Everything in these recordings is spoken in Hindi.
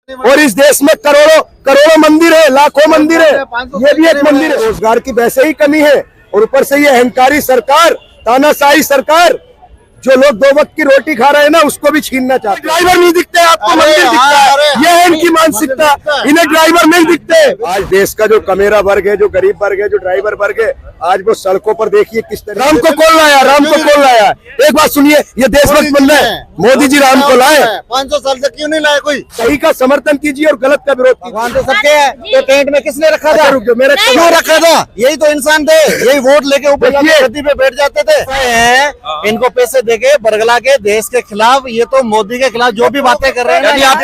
और इस देश में करोड़ों करोड़ों मंदिर है, लाखों मंदिर है, ये भी एक मंदिर है। रोजगार की वैसे ही कमी है और ऊपर से ये अहंकारी सरकार, तानाशाही सरकार, जो लोग 2 वक्त की रोटी खा रहे हैं ना, उसको भी छीनना चाहते हैं। ड्राइवर नहीं दिखते आपको, मंदिर दिखता है, ये है इनकी मानसिकता, इन्हें ड्राइवर नहीं दिखते। आज देश का जो कमेरा वर्ग है, जो गरीब वर्ग है, जो ड्राइवर वर्ग है, आज वो सड़कों पर देखिए किस तरह। राम को कौन लाया, राम को कौन लाया? एक बात सुनिए, ये देशभक्त बन रहे हैं, मोदी जी राम को लाए। 500 साल से क्यों नहीं लाया कोई? सही का समर्थन कीजिए और गलत का विरोध कीजिए। भगवान तो सबके है, तो टेंट में किसने रखा था? मेरा क्यों रखा था? यही तो इंसान थे, यही वोट लेके ऊपर गद्दी पे बैठ जाते थे। इनको पैसे देके बरगला के देश के खिलाफ, ये तो मोदी के खिलाफ जो भी बातें कर रहे हैं। यानी आप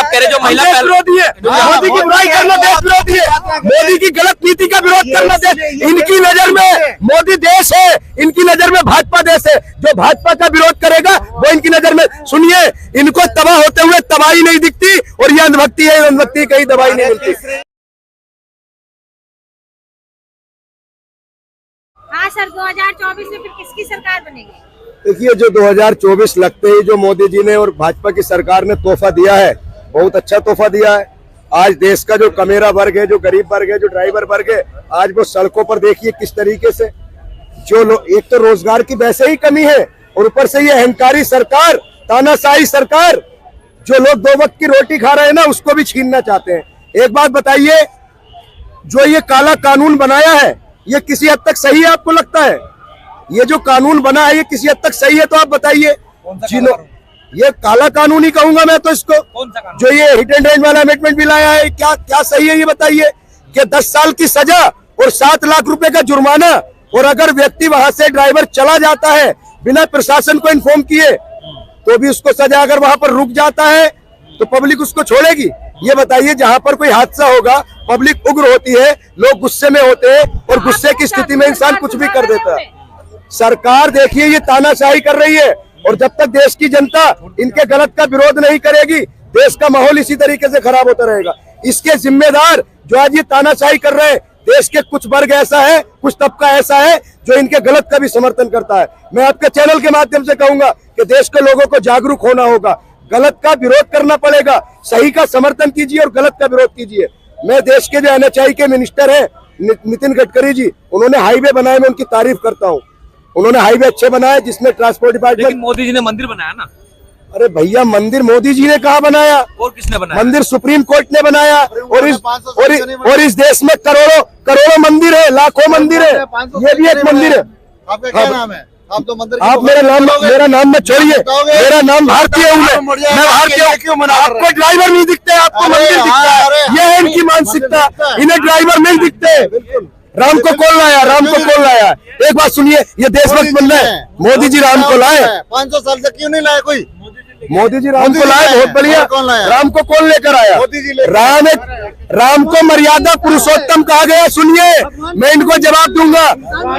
कह रहे जो महिला विरोधी है, मोदी की बुराई करना देश विरोधी है, मोदी की गलत नीति का विरोध करना देश। इनकी नजर में मोदी देश है, इनकी नजर में भाजपा देश है। जो भाजपा का विरोध करेगा वो इनकी नजर में, सुनिए, इनको तबाह होते हुए तबाही नहीं दिखती, और ये अंधभक्ति है, अंधभक्ति कहीं दवाई नहीं मिलती। हाँ सर, 2024 में फिर किसकी सरकार बनेगी? देखिए, जो 2024 लगते ही जो मोदी जी ने और भाजपा की सरकार ने तोहफा दिया है, बहुत अच्छा तोहफा दिया है। आज देश का जो कमेरा वर्ग है, जो गरीब वर्ग है, जो ड्राइवर वर्ग है, आज वो सड़कों पर देखिए किस तरीके से। जो लोग, एक तो रोजगार की वैसे ही कमी है और ऊपर से ये अहंकारी सरकार, तानाशाही सरकार, जो लोग 2 वक्त की रोटी खा रहे हैं ना, उसको भी छीनना चाहते हैं। एक बात बताइए, जो ये काला कानून बनाया है, ये किसी हद तक सही है? आपको लगता है ये जो कानून बना है, ये किसी हद तक सही है? तो आप बताइए। ये काला कानून ही कहूंगा मैं तो इसको, जो ये हिट एंड रेंज वाला अमेंडमेंट भी लाया है, क्या सही है? ये बताइए कि 10 साल की सजा और 7 लाख रुपए का जुर्माना, और अगर व्यक्ति वहां से ड्राइवर चला जाता है बिना प्रशासन को इन्फॉर्म किए, तो भी उसको सजा। अगर वहां पर रुक जाता है तो पब्लिक उसको छोड़ेगी? ये बताइए, जहां पर कोई हादसा होगा, पब्लिक उग्र होती है, लोग गुस्से में होते हैं, और गुस्से की स्थिति में इंसान कुछ भी कर देता है। सरकार देखिए, ये तानाशाही कर रही है, और जब तक देश की जनता इनके गलत का विरोध नहीं करेगी, देश का माहौल इसी तरीके से खराब होता रहेगा। इसके जिम्मेदार जो आज ये तानाशाही कर रहे हैं, देश के कुछ वर्ग ऐसा है, कुछ तबका ऐसा है जो इनके गलत का भी समर्थन करता है। मैं आपके चैनल के माध्यम से कहूंगा कि देश के लोगों को जागरूक होना होगा, गलत का विरोध करना पड़ेगा, सही का समर्थन कीजिए और गलत का विरोध कीजिए। मैं देश के जो NHAI के मिनिस्टर हैं, नितिन गडकरी जी, उन्होंने हाईवे बनाए, मैं उनकी तारीफ करता हूँ। उन्होंने हाईवे अच्छे बनाए, जिसमें ट्रांसपोर्ट डिपार्टमेंट। मोदी जी ने मंदिर बनाया ना। अरे भैया, मंदिर मोदी जी ने कहा बनाया? और किसने बनाया? मंदिर सुप्रीम कोर्ट ने बनाया। और इस देश में करोड़ों करोड़ों मंदिर है, लाखों मंदिर है, ये भी एक मंदिर है। आपका क्या नाम है? आप तो मंदिर, आप मेरा नाम मत छोड़िए, मेरा नाम भारतीय हूँ, मैं भारतीय क्यों मना? आपको ड्राइवर नहीं दिखते, आपको मंदिर दिखता है, ये है इनकी मानसिकता, इन्हें ड्राइवर नहीं दिखते। राम को कौन लाया, राम को कौन लाया? एक बात सुनिए, ये देशभक्त बन रहे हैं, मोदी जी राम को लाए। 500 साल से क्यों नहीं लाया कोई? मोदी जी राम को लाए, बहुत बढ़िया। राम को कौन लेकर आया? मोदी जी। राम को मर्यादा पुरुषोत्तम कहा गया। सुनिए, मैं इनको जवाब दूंगा।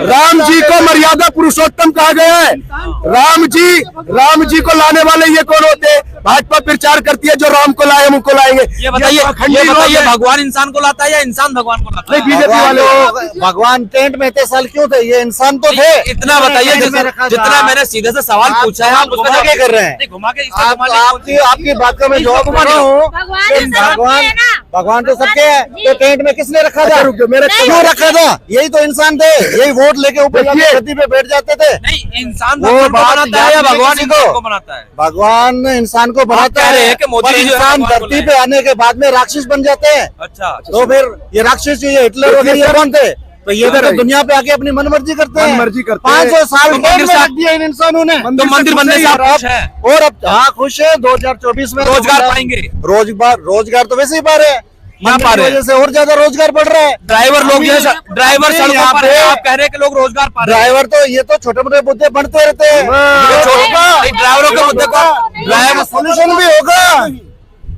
राम जी को मर्यादा पुरुषोत्तम कहा गया है। राम जी को लाने वाले ये कौन होते हैं? भाजपा प्रचार करती है, जो राम को लाए हम उनको लाएंगे। ये बताइए भगवान इंसान को लाता है या इंसान भगवान को लाता है? बीजेपी वाले भगवान टेंट में इतने साल क्यों थे? ये इंसान तो थे। इतना बताइए, जितना मैंने सीधे से सवाल पूछा है, आप उसमें क्या कर रहे हैं? घुमा के आपकी बात का मैं जवाब दे रहा हूँ। भगवान तो सबके है, तो टेंट में किसने रखा था? क्यों रखा था? यही तो इंसान थे, यही वोट लेके ऊपर गद्दी पे बैठ जाते थे। नहीं, इंसान वो बनाता है या भगवान को बनाता है? भगवान इंसान को बनाता है कि मोदी जी इंसान धरती पे आने के बाद में राक्षस बन जाते हैं। अच्छा, तो फिर ये राक्षस, ये हिटलर वगैरह कौन थे? तो ये तो दुनिया पे आके अपनी मनमर्जी करते हैं। 500 साल रख दिया इन इंसानों ने। तो मंदिर बनने से आप खुश हैं? और अब हाँ खुश है। 2024 में रोजगार पाएंगे? रोजगार तो वैसे ही पा रहे हैं, वजह से और ज्यादा रोजगार बढ़ रहा है। ड्राइवर लोग, ड्राइवर सड़कों पर है, आप कह रहे हैं कि लोग रोजगार पा रहे हैं। ड्राइवर तो ये तो छोटे मोटे मुद्दे बढ़ते रहते हैं। ड्राइवरों के मुद्दे का सोल्यूशन भी होगा।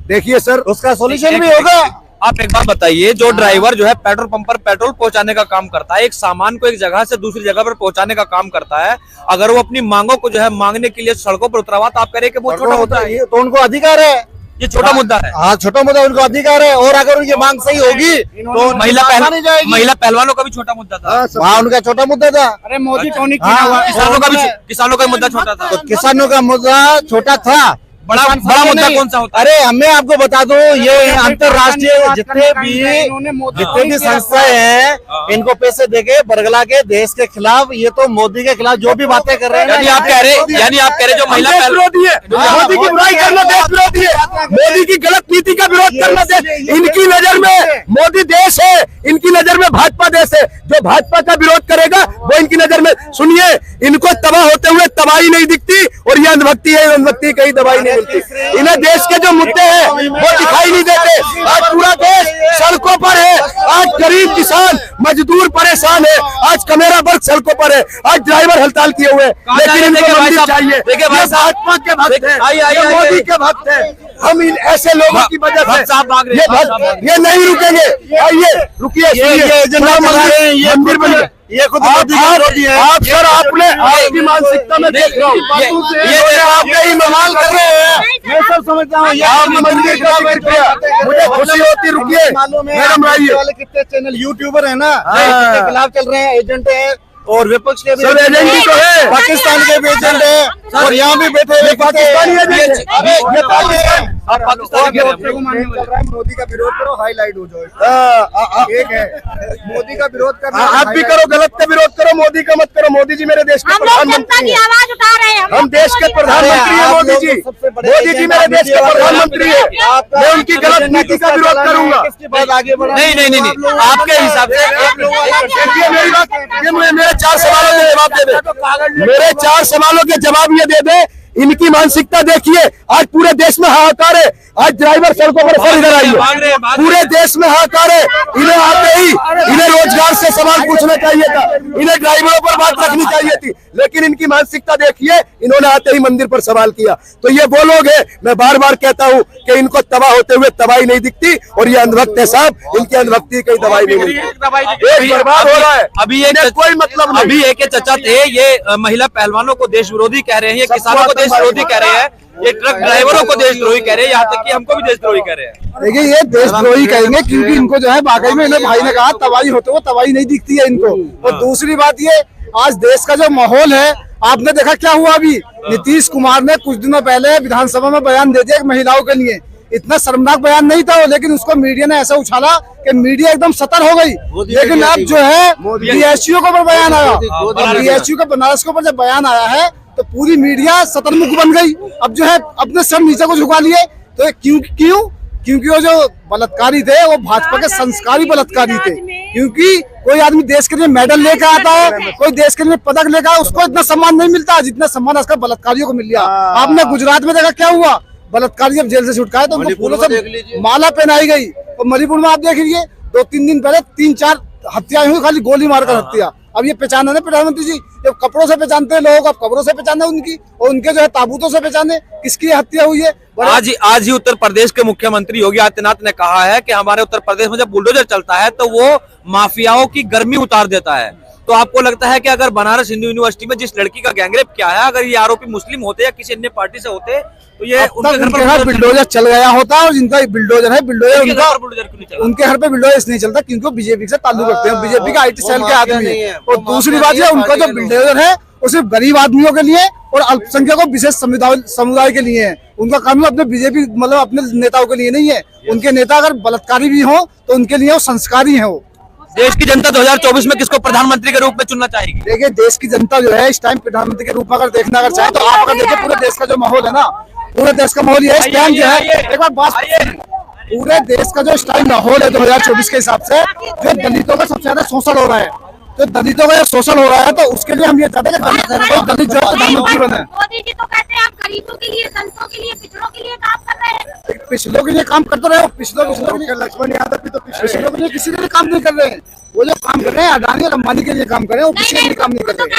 देखिए सर, उसका सोल्यूशन भी होगा। आप एक बात बताइए, जो ड्राइवर जो है पेट्रोल पंप पर पेट्रोल पहुंचाने का काम करता है, एक सामान को एक जगह से दूसरी जगह पर पहुंचाने का काम करता है, अगर वो अपनी मांगों को जो है मांगने के लिए सड़कों पर उतरा हुआ, तो आप कह रहे हैं कि वो छोटा मुद्दा है? तो उनको अधिकार है, ये छोटा मुद्दा है। हाँ, छोटा मुद्दा, उनको अधिकार है। और अगर उनकी मांग सही होगी तो महिला पहलवानों का भी छोटा मुद्दा था। वहाँ उनका छोटा मुद्दा था। अरे मोदी कौन? किसानों का मुद्दा छोटा था। तो किसानों का मुद्दा छोटा था, बड़ा मुद्दा कौन सा होता है? अरे हमें आपको बता दो, ये अंतरराष्ट्रीय जितने भी संस्थाएं हैं, इनको पैसे देके बरगला के देश के खिलाफ, ये तो मोदी के खिलाफ जो भी बातें कर रहे हैं, यानी आप कह रहे जो महिला विरोधी है, मोदी की बुराई करना देश विरोधी है, मोदी की गलत नीति का विरोध करना देश, इनकी नजर में मोदी देश है, इनकी नजर में भाजपा देश है। जो भाजपा का विरोध करेगा वो इनकी नजर में, सुनिए, इनको तबाह होते हुए तबाही नहीं दिखती, और ये अंधभक्ति है, अंधभक्ति कहीं दवाई नहीं मिलती। इन्हें देश के जो मुद्दे हैं वो दिखाई नहीं देते। आज पूरा देश सड़कों पर है, आज गरीब किसान मजदूर परेशान है, आज कमेरा वर्ग सड़कों पर है, आज ड्राइवर हड़ताल किए हुए, लेकिन इनको मंदिर चाहिए। ये भाजपा के भक्त है, ये मोदी के भक्त है। हम इन ऐसे लोगों की वजह से ये नहीं रुकेंगे। आइए रुकिए, मंदिर बने, ये खुद मोदी का विरोधी है। आप सर, आपने आपकी मानसिकता में देख रहा हूँ, ये आपके ही ममाल कर रहे हैं। मैं सब समझता हूँ, आप मंदिर का जिक्र किया, मुझे खुशी होती। रुकिए मैडम, आइए। वाले कितने चैनल यूट्यूबर है ना, इसके खिलाफ चल रहे हैं, एजेंट है, और विपक्ष के भी एजेंट ही तो है, पाकिस्तान के भी एजेंट है, और यहाँ भी बैठे हुए पाकिस्तानी एजेंट मोदी का विरोध करो, हाईलाइट हो जाओ। एक है मोदी का विरोध करना, आप भी करो, गलत का विरोध करो, मोदी का मत करो। मोदी जी मेरे देश के हम लोग जनता प्रधानमंत्री की हैं, आवाज उठा रहे हैं। हम देश के प्रधानमंत्री हैं। मोदी जी मेरे देश के प्रधानमंत्री है, मैं उनकी गलत नीति का विरोध करूंगा। इसके बाद आगे बढ़ा। नहीं, आपके हिसाब से देखिए मेरी बात, ये मेरे 4 सवालों के जवाब दे दे, मेरे 4 सवालों के जवाब ये दे दे। इनकी मानसिकता देखिए, आज पूरे देश में हाहाकार है, आज ड्राइवर सड़कों पर, सर इधर आइए, पूरे देश में हाहाकार है। इन्हें आते ही इन्हें रोजगार से सवाल पूछना चाहिए था, इन्हें ड्राइवरों पर बात रखनी चाहिए थी, लेकिन इनकी मानसिकता देखिए, इन्होंने आते ही मंदिर पर सवाल किया। तो ये वो लोग हैं, मैं बार बार कहता हूँ कि इनको तबाह होते हुए तबाही नहीं दिखती, और ये अंधभक्त है साहब, इनकी अंधभक्ति कहीं दवाई नहीं मिलती, देश बर्बाद हो रहा है। अभी एक कोई मतलब नहीं। अभी एक चर्चा थे, ये महिला पहलवानों को देश विरोधी कह रहे हैं, ये किसानों को देश विरोधी कह रहे हैं, ये ट्रक ड्राइवरों को देशद्रोही कह रहे हैं, यहाँ तक कि हमको भी देशद्रोही कह रहे हैं। देखिए, ये देशद्रोही कहेंगे क्योंकि इनको जो है वाकई में, इन्हें भाई ने कहा तबाही होते हुए तबाही नहीं दिखती है इनको। और दूसरी बात ये, आज देश का जो माहौल है, आपने देखा क्या हुआ अभी, नीतीश कुमार ने कुछ दिनों पहले विधानसभा में बयान दे दिया महिलाओं के लिए। इतना शर्मनाक बयान नहीं था वो, लेकिन उसको मीडिया ने ऐसा उछाला कि मीडिया एकदम सतर हो गई। लेकिन अब जो है बीएचयू के ऊपर बयान आया, बीएचयू के बनारस के ऊपर जब बयान आया है तो पूरी मीडिया सतर्मुख बन गई। अब जो है अपने सर नीचे को झुका लिए। तो क्योंकि वो जो बलात्कारी थे वो भाजपा के संस्कारी बलात्कारी थे। क्योंकि कोई आदमी देश के लिए मेडल लेकर आता है, कोई देश के लिए पदक लेकर, उसको इतना सम्मान नहीं मिलता जितना सम्मान आजकल बलात्कारियों को मिल गया। आपने गुजरात में देखा क्या हुआ, बलात्कारी जब जेल से छुटकाए तो उनको फूलों से माला पहनाई गई। और मणिपुर में आप देख लीजिए, 2-3 दिन पहले 3-4 हत्याएं हुई, खाली गोली मारकर हत्या। अब ये पहचाना ना प्रधानमंत्री जी, जब कपड़ों से पहचानते हैं लोग, अब कपड़ों से पहचाना उनकी, और उनके जो है ताबूतों से पहचाने किसकी हत्या हुई है। आज ही उत्तर प्रदेश के मुख्यमंत्री योगी आदित्यनाथ ने कहा है कि हमारे उत्तर प्रदेश में जब बुलडोजर चलता है तो वो माफियाओं की गर्मी उतार देता है। तो आपको लगता है कि अगर बनारस हिंदू यूनिवर्सिटी में जिस लड़की का गैंगरेप किया है, अगर ये आरोपी मुस्लिम होते या किसी अन्य पार्टी से होते तो ये उनके घर पर बुलडोजर चल गया होता, और जिनका बुलडोजर है, बुलडोजर उनके घर पे बुलडोजर इसलिए नहीं चलता क्योंकि बीजेपी से ताल्लुक रखते हैं, बीजेपी का IT सेल के आदमी है। और दूसरी बात ये, उनका जो बुलडोजर है वो सिर्फ गरीब आदमियों के लिए और अल्पसंख्यकों विशेष समुदाय के लिए है। उनका कानून अपने बीजेपी मतलब अपने नेताओं के लिए नहीं है। उनके नेता अगर बलात्कारी भी हो तो उनके लिए वो संस्कारी है। वो देश की जनता 2024 में किसको प्रधानमंत्री के रूप में चुनना चाहेगी? देखिए, देश की जनता जो है इस टाइम प्रधानमंत्री के रूप में अगर देखना अगर चाहे तो आप अगर देखिए पूरे देश का जो माहौल है ना, पूरे देश का माहौल है इस टाइम जो है, एक बार बात, पूरे देश का जो इस टाइम माहौल है 2024 के हिसाब से, जो दलितों का सबसे ज्यादा शोषण हो रहा है, तो दलितों का शोषण हो रहा है, तो उसके लिए हम ये चाहते हैं कि दलित जो प्रधानमंत्री बने। मोदी जी तो कहते हैं आप गरीबों के लिए, दलितों के लिए, पिछड़ों के लिए काम कर रहे हैं। पिछड़ों के लिए काम करते रहे, पिछड़ों लक्ष्मण यादव भी तो पिछड़ों के लिए किसी के लिए काम नहीं कर रहे हैं। वो जो काम कर रहे हैं अडानी और अंबानी के लिए काम कर रहे हैं, वो किसी के लिए काम नहीं कर रहे हैं।